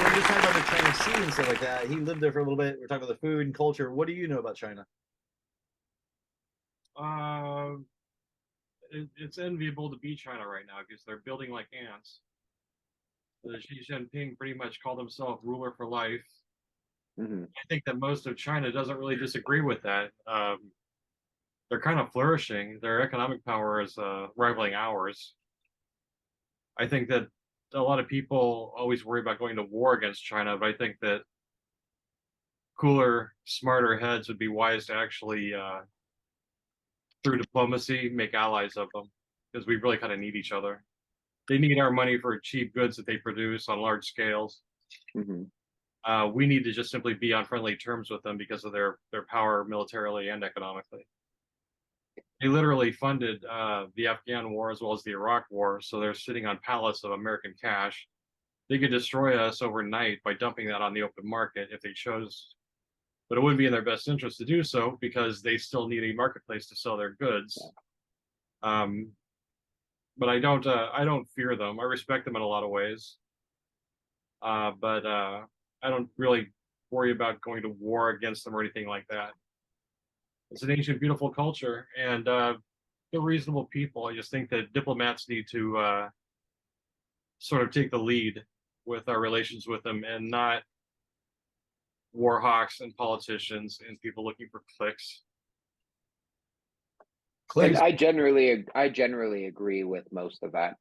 we're just talking about the Chinese sea and stuff like that. He lived there for a little bit. We're talking about the food and culture. What do you know about China? It's enviable to be China right now because they're building like ants. Xi Jinping pretty much called himself ruler for life. Mm-hmm. I think that most of China doesn't really disagree with that. They're kind of flourishing. Their economic power is rivaling ours. I think that a lot of people always worry about going to war against China, but I think that cooler, smarter heads would be wise to actually, through diplomacy, make allies of them, because we really kind of need each other. They need our money for cheap goods that they produce on large scales. Mm-hmm. We need to just simply be on friendly terms with them because of their power militarily and economically. They literally funded the Afghan war as well as the Iraq war, so they're sitting on pallets of American cash. They could destroy us overnight by dumping that on the open market if they chose, but it wouldn't be in their best interest to do so because they still need a marketplace to sell their goods. But I don't fear them. I respect them in a lot of ways, but I don't really worry about going to war against them or anything like that. It's an ancient, beautiful culture, and they're reasonable people. I just think that diplomats need to sort of take the lead with our relations with them, and not war hawks and politicians and people looking for clicks. And I generally agree with most of that.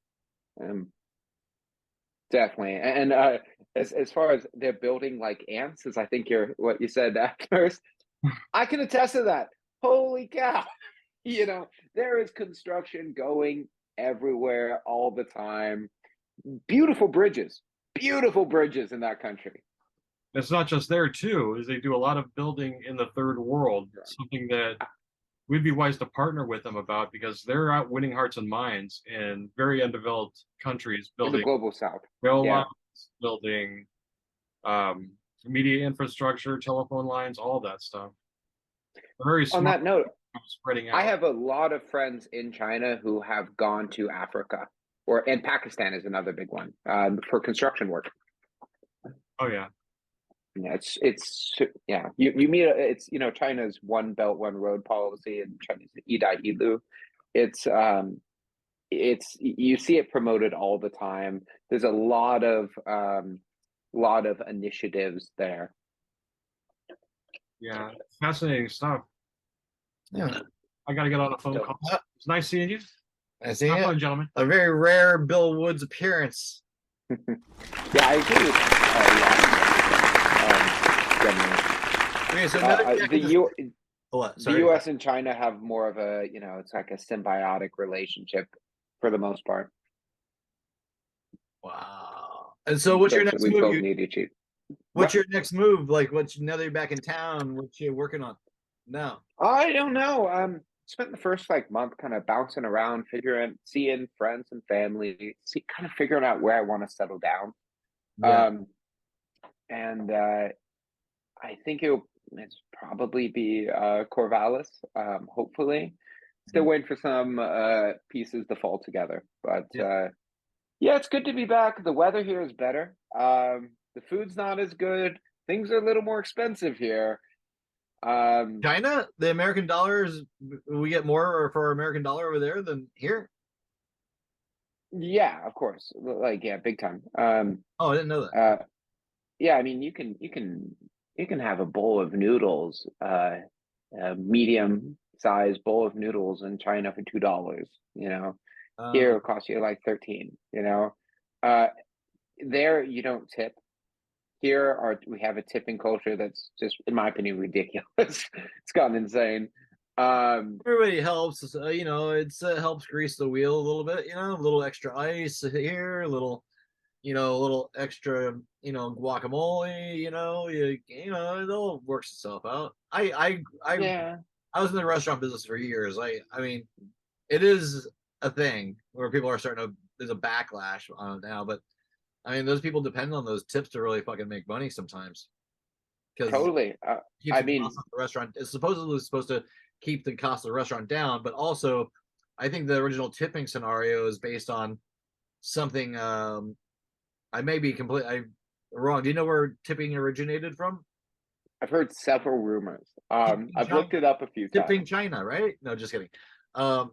Definitely. And as far as they're building like ants, as I think what you said at first, I can attest to that. Holy cow. There is construction going everywhere all the time. Beautiful bridges in that country. It's not just there too, is they do a lot of building in the third world, something that we'd be wise to partner with them about because they're out winning hearts and minds in very undeveloped countries, building in the global south, rail lines, building media infrastructure, telephone lines, all that stuff. Very smart. On that note, spreading out. I have a lot of friends in China who have gone to Africa, and Pakistan is another big one for construction work. Oh yeah. Yeah, you meet it's China's one belt one road policy and China's Idai Ilu. It's you see it promoted all the time. There's a lot of initiatives there. Yeah, fascinating stuff. Yeah, I gotta get on a phone call. It's nice seeing you. I see Have it. fun, gentlemen. A very rare Bill Woods appearance. Yeah, I agree with Okay, so the U.S. and China have more of a, it's like a symbiotic relationship for the most part. Wow. And so what's your next move? We both need each other. What's your next move? Like, now that you're back in town, what you working on now? I don't know. Spent the first month kind of bouncing around, seeing friends and family, kind of figuring out where I want to settle down. Yeah. And I think it's probably be Corvallis, hopefully. Still waiting for some pieces to fall together. But yeah, it's good to be back. The weather here is better. The food's not as good. Things are a little more expensive here. China, the American dollars, we get more for our American dollar over there than here. Yeah, of course. Like, yeah, big time. Oh, I didn't know that. Yeah, I mean, you can have a bowl of noodles, a medium size bowl of noodles in China for $2. You know, here Uh, it'll cost you like 13. You know, uh, there you don't tip. Here we have a tipping culture that's just, in my opinion, ridiculous. It's gotten insane. Everybody helps. You know, it's helps grease the wheel a little bit. You know, a little extra ice here, a little, you know, a little extra, you know, guacamole. You know, it all works itself out. Yeah, I was in the restaurant business for years. I mean, it is a thing where people are starting to. There's a backlash on it now, but I mean, those people depend on those tips to really fucking make money sometimes because totally. keeps I the cost mean, of the restaurant. It's supposedly supposed to keep the cost of the restaurant down, but also, I think the original tipping scenario is based on something. I may be completely wrong. Do you know where tipping originated from? I've heard several rumors. Tipping I've China. looked it up a few Tipping times. China, right? No, just kidding. Um,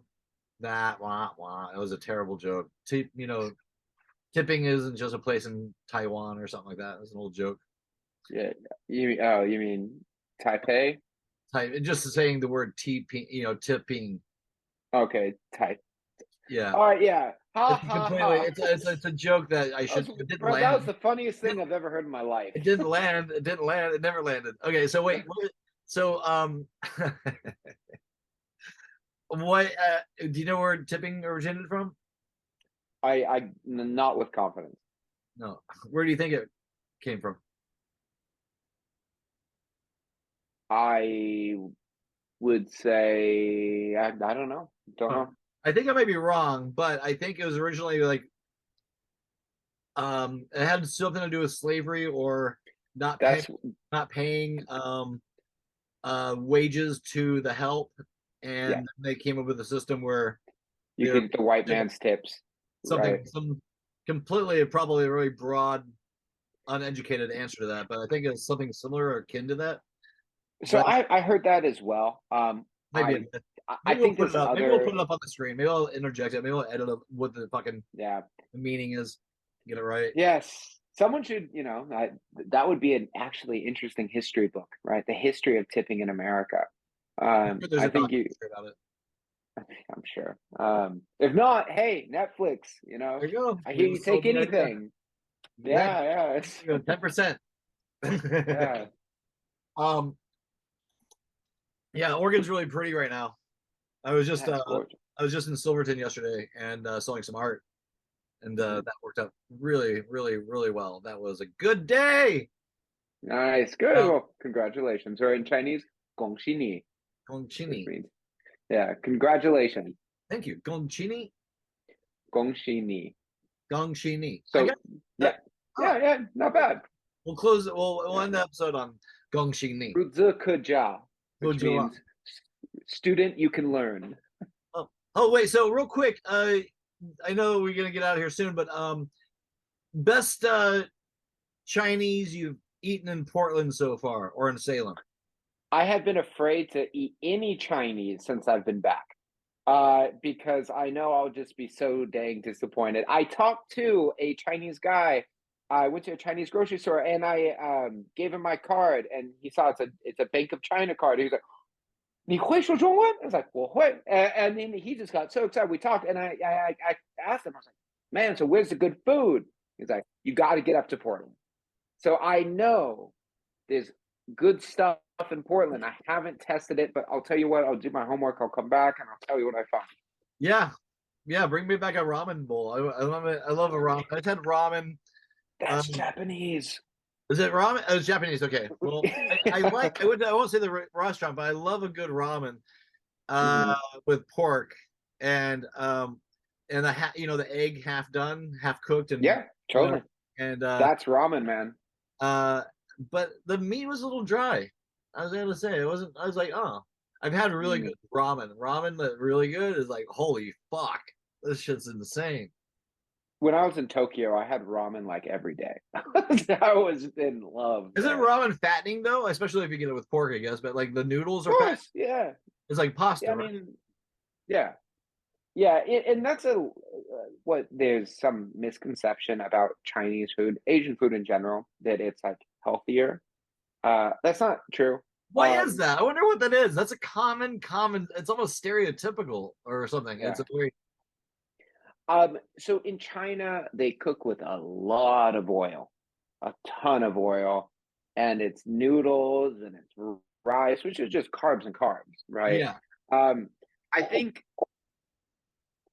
that wah wah. It was a terrible joke. You know, tipping isn't just a place in Taiwan or something like that. It was an old joke. Yeah, you mean Taipei? Just saying the word tipping, you know, tipping. Okay, Yeah, All right, yeah. Ha it's ha completely. ha. It's a joke that I That was, should. It didn't bro, that was land. the funniest thing I've ever heard in my life. It didn't land. It didn't land. It never landed. Okay, so wait. So what? Do you know where tipping originated from? Not with confidence. No. Where do you think it came from? I would say I don't know. Don't Huh. know. I think I might be wrong, but I think it was originally like it had something to do with slavery or not paying That's not paying wages to the help, yeah. and they came up with a system where You they're get the white man's tips, right? some completely probably a really broad uneducated answer to that, but I think it's something similar or akin to that. So But I heard that as well. maybe I maybe we'll think put it there's up. Maybe we'll put other it up on the screen. Maybe I'll interject it. Maybe I'll edit up what the fucking yeah. meaning is. Get it right. Yes, someone should, that would be an actually interesting history book, right? The history of tipping in America. I'm sure there's I a think documentary about it. I'm sure. If not, hey, Netflix, There you go. I hear We you just sold take the idea. anything. Yeah, it's, 10%. yeah, um, yeah, Oregon's really pretty right now. I was just that's gorgeous. I was just in Silverton yesterday and selling some art, and Mhm. that worked out really, really, really well. That was a good day. Nice, good. Um, Well, congratulations. Or in Chinese, 恭喜你, which Gongchini. means, yeah, congratulations, Thank you. Gongchini. 恭喜你. Gongchini. I So, got that. yeah, Oh, yeah, not bad. we'll close it. We'll Yeah. end the episode on Gongchini. 如自可教, which Gojira. means student you can learn. Oh, wait. So real quick, I know we're gonna get out of here soon, but best Chinese you've eaten in Portland so far, or in Salem? I have been afraid to eat any Chinese since I've been back, because I know I'll just be so dang disappointed. I talked to a Chinese guy. I went to a Chinese grocery store and I gave him my card, and he saw it's a Bank of China card. He was like, 你会说中文? I was like, 我会. And then he just got so excited. We talked, and I asked him, I was like, man, so where's the good food? He's like, you got to get up to Portland. So I know there's good stuff in Portland. I haven't tested it, but I'll tell you what, I'll do my homework. I'll come back and I'll tell you what I found. Yeah, yeah. Bring me back a ramen bowl. I love it. I love a ramen. I just had ramen. That's Japanese. Is it ramen? Oh, it's Japanese. Okay. Well, I like. I won't say the restaurant, but I love a good ramen with pork and the egg half done, half cooked, and Yeah, totally. and That's ramen, man. but the meat was a little dry. I was gonna say it wasn't. I was like, oh, I've had really good ramen. Ramen that really good is like, holy fuck, this shit's insane. when I was in Tokyo, I had ramen like every day. I was in love Isn't there. ramen fattening though? Especially if you get it with pork, I guess. But like the noodles Of are fat. course, yeah. It's like pasta, Yeah, I right? mean, yeah. Yeah, and that's what there's some misconception about Chinese food, Asian food in general, that it's like healthier. That's not true. Why is that? I wonder what that is. That's a common. It's almost stereotypical or something. Yeah. It's a very So in China, they cook with a lot of oil, a ton of oil, and it's noodles and it's rice, which is just carbs and carbs, right? yeah. Um, I think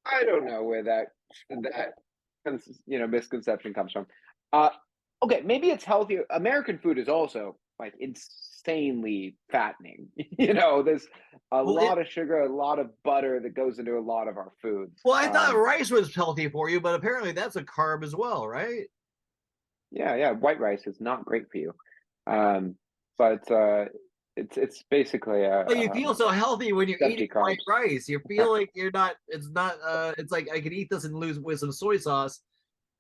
I don't know where that misconception comes from. Uh, okay, maybe it's healthier. American food is also like insanely fattening. There's a Well, lot of sugar, a lot of butter that goes into a lot of our foods. I thought rice was healthy for you, but apparently that's a carb as well, right? Yeah, white rice is not great for you. But it's basically But you feel so healthy when you're empty eating white carbs. rice. You feel like you're not. It's not. It's like I could eat this and lose with some soy sauce.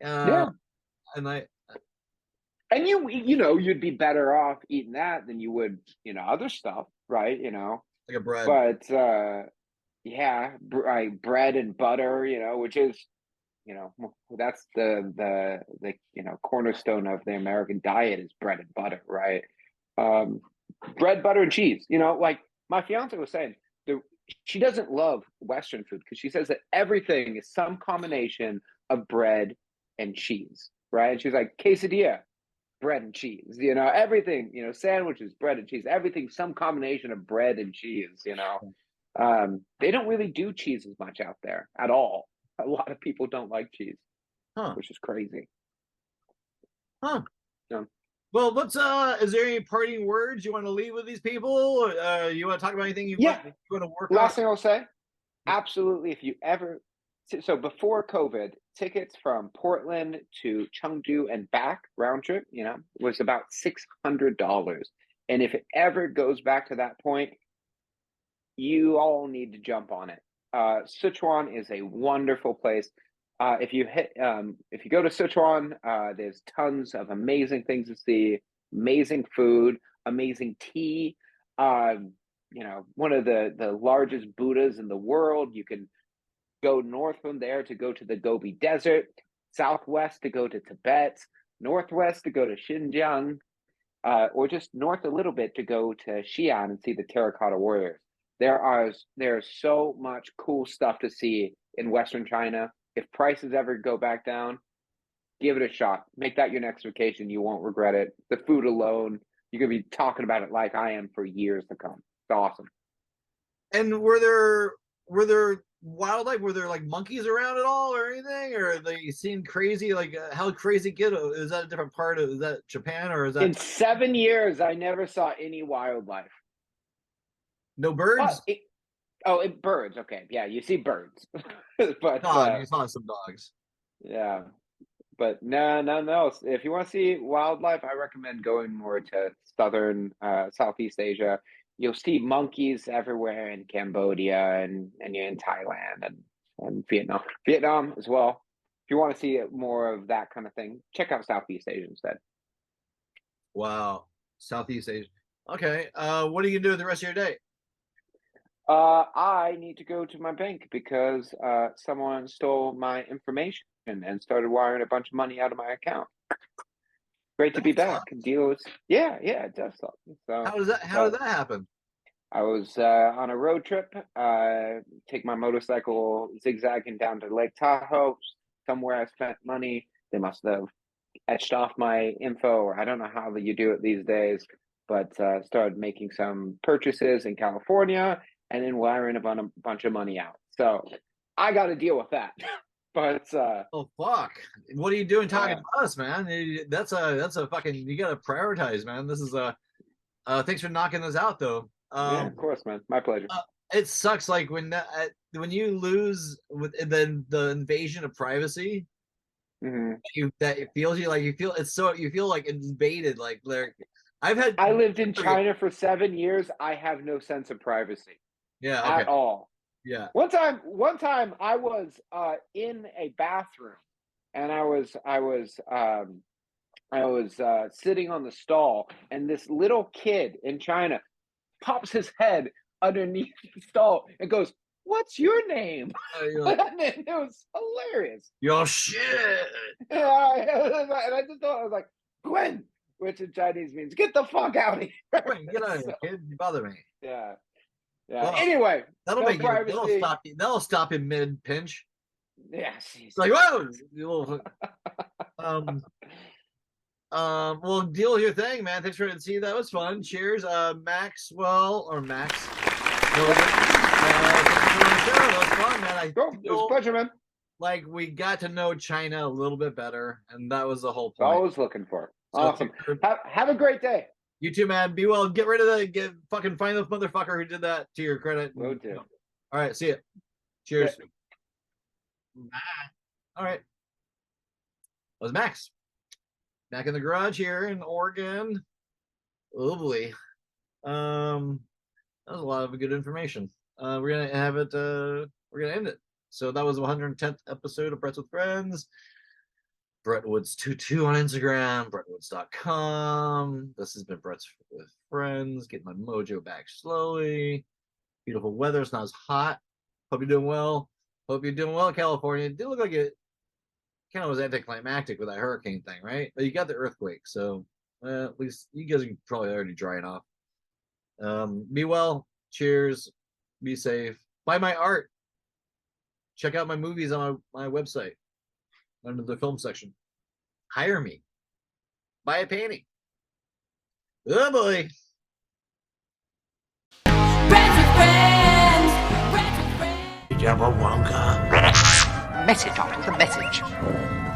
Yeah. And And you'd be better off eating that than you would, other stuff, right? like a bread. But yeah, bread and butter, which is, that's the cornerstone of the American diet is bread and butter, right? Bread, butter, and cheese. Like my fiance was saying, she doesn't love Western food because she says that everything is some combination of bread and cheese, right? And she's like, quesadilla, bread and cheese, everything, sandwiches, bread and cheese, everything, some combination of bread and cheese, They don't really do cheese as much out there at all. A lot of people don't like cheese, which is crazy. Yeah. Well, is there any parting words you want to leave with these people? You want to talk about anything you want to work on? Last thing I'll say, absolutely, if you ever, so before COVID, tickets from Portland to Chengdu and back round trip, was about $600. And if it ever goes back to that point, you all need to jump on it. Sichuan is a wonderful place. If you go to Sichuan, there's tons of amazing things to see, amazing food, amazing tea. One of the largest Buddhas in the world. You can go north from there to go to the Gobi Desert, southwest to go to Tibet, northwest to go to Xinjiang, or just north a little bit to go to Xi'an and see the Terracotta Warriors. There's so much cool stuff to see in Western China. If prices ever go back down, give it a shot. Make that your next vacation. You won't regret it. The food alone, you're gonna be talking about it like I am for years to come. It's awesome. And were there wildlife? Were there like monkeys around at all or anything? Or they seem crazy? Like how crazy Ghetto? Is that a different part of? Is that Japan or is that? In 7 years, I never saw any wildlife. No birds? Birds. Okay, yeah, you see birds, but you saw some dogs. Yeah, but no. If you want to see wildlife, I recommend going more to southern Southeast Asia. You'll see monkeys everywhere in Cambodia and you're in Thailand and Vietnam as well. If you want to see more of that kind of thing, check out Southeast Asia instead. Wow, Southeast Asia. Okay, what are you gonna do with the rest of your day? I need to go to my bank because someone stole my information and started wiring a bunch of money out of my account. Great to be back. Deals. Yeah, it does suck. So how did that happen? I was on a road trip, take my motorcycle zigzagging down to Lake Tahoe, somewhere I spent money. They must have etched off my info, or I don't know how you do it these days, but started making some purchases in California and then wiring a bunch of money out. So I got to deal with that. But oh fuck! What are you doing talking to us, man? That's a fucking. You gotta prioritize, man. This is thanks for knocking this out, though. Yeah, of course, man. My pleasure. It sucks, like when you lose with the invasion of privacy. Mm-hmm. It feels you feel like invaded. Like I lived in China for 7 years. I have no sense of privacy. Yeah. At all. Yeah. One time I was in a bathroom and I was sitting on the stall, and this little kid in China pops his head underneath the stall and goes, "What's your name?" You're like, And it was hilarious. yo, shit. And I just thought, I was like, "Gwen," which in Chinese means "get the fuck out of here." Wait, get out of here, kid. You bother me. Yeah. Yeah. Well, Anyway, That'll no make you. privacy. That'll stop you mid pinch. Yeah. It's like, whoa. You little, well, deal with your thing, man. Thanks for seeing. That was fun. Cheers, Maxwell or Max. Milligan. Thanks for the show. That was fun, man. Cool. It was a pleasure, man. Like we got to know China a little bit better, and that was the whole That's all I point. was looking for. So Awesome. Have a great day. You too, man. Be well. Get rid of the fucking find the motherfucker who did that to your credit. Will do. All right, see ya. Cheers. Yeah. All right. That was Max. Back in the garage here in Oregon. Oh boy. That was a lot of good information. We're gonna have it. We're gonna end it. So that was the 110th episode of Brett's with Friends. BrettWoods22 on Instagram, BrettWoods.com. This has been Brett's with Friends. Getting my mojo back slowly. Beautiful weather. It's not as hot. Hope you're doing well. Hope you're doing well, California. It did look like it kind of was anticlimactic with that hurricane thing, right? But you got the earthquake, so at least you guys are probably already drying off. Be well. Cheers. Be safe. Buy my art. Check out my movies on my website under the film section. Hire me. Buy a painting. Oh boy. Friends with friends. Friends with friends. Message after the message.